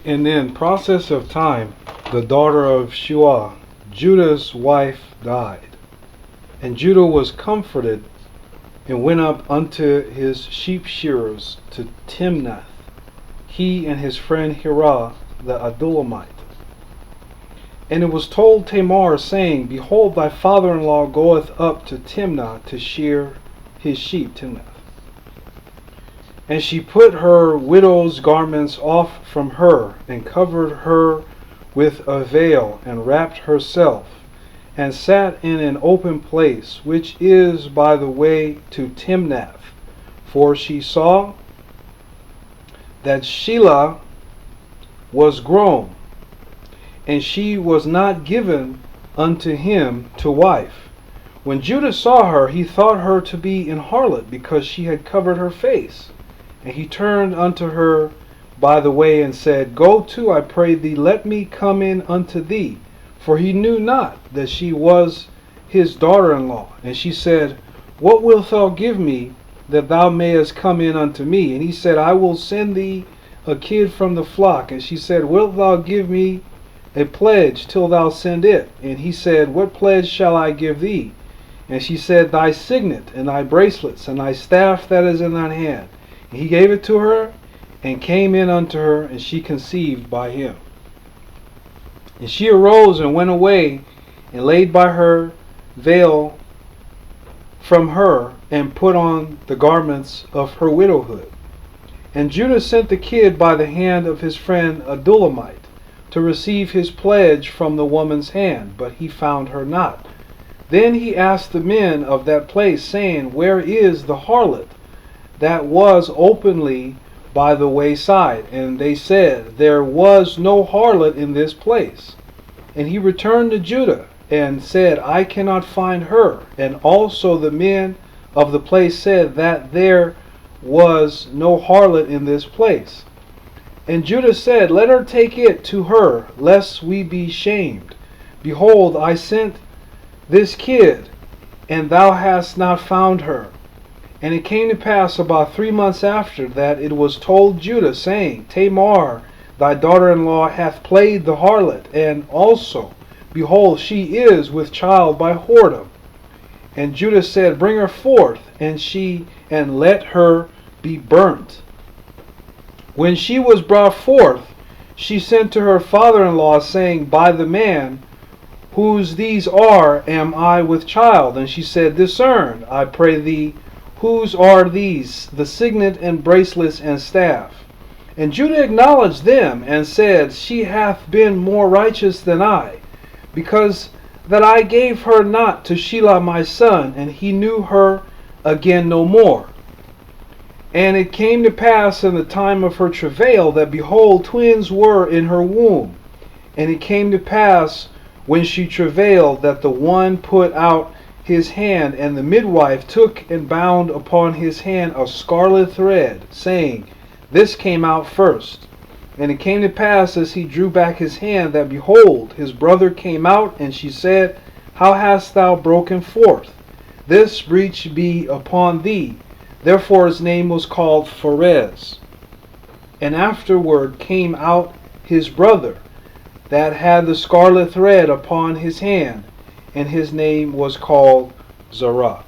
And in process of time, the daughter of Shua, Judah's wife, died. And Judah was comforted and went up unto his sheep shearers to Timnath, he and his friend Hirah the Adullamite. And it was told Tamar, saying, Behold, thy father-in-law goeth up to Timnah to shear his sheep. Timnath. And she put her widow's garments off from her, and covered her with a veil, and wrapped herself, and sat in an open place, which is by the way to Timnath. For she saw that Shelah was grown, and she was not given unto him to wife. When Judah saw her, he thought her to be an harlot, because she had covered her face. And he turned unto her by the way, and said, Go to, I pray thee, let me come in unto thee. For he knew not that she was his daughter-in-law. And she said, What wilt thou give me, that thou mayest come in unto me? And he said, I will send thee a kid from the flock. And she said, Wilt thou give me a pledge till thou send it? And he said, What pledge shall I give thee? And she said, Thy signet, and thy bracelets, and thy staff that is in thine hand. And he gave it to her, and came in unto her, and she conceived by him. And she arose and went away, and laid by her veil from her, and put on the garments of her widowhood. And Judah sent the kid by the hand of his friend Adullamite, to receive his pledge from the woman's hand, but he found her not. Then he asked the men of that place, saying, Where is the harlot that was openly by the wayside? And they said, There was no harlot in this place. And he returned to Judah, and said, I cannot find her. And also the men of the place said that there was no harlot in this place. And Judah said, Let her take it to her, lest we be shamed. Behold, I sent this kid, and thou hast not found her. And it came to pass about 3 months after that it was told Judah, saying, Tamar, thy daughter-in-law, hath played the harlot, and also, behold, she is with child by whoredom. And Judah said, Bring her forth, and let her be burnt. When she was brought forth, she sent to her father-in-law, saying, By the man whose these are, am I with child? And she said, Discern, I pray thee, whose are these, the signet and bracelets and staff? And Judah acknowledged them, and said, She hath been more righteous than I, because that I gave her not to Shelah my son, and he knew her again no more. And it came to pass in the time of her travail, that behold, twins were in her womb. And it came to pass, when she travailed, that the one put out his hand, and the midwife took and bound upon his hand a scarlet thread, saying, This came out first. And it came to pass, as he drew back his hand, that behold, his brother came out, and she said, How hast thou broken forth? This breach be upon thee. Therefore his name was called Pharez. And afterward came out his brother, that had the scarlet thread upon his hand, and his name was called Zerah.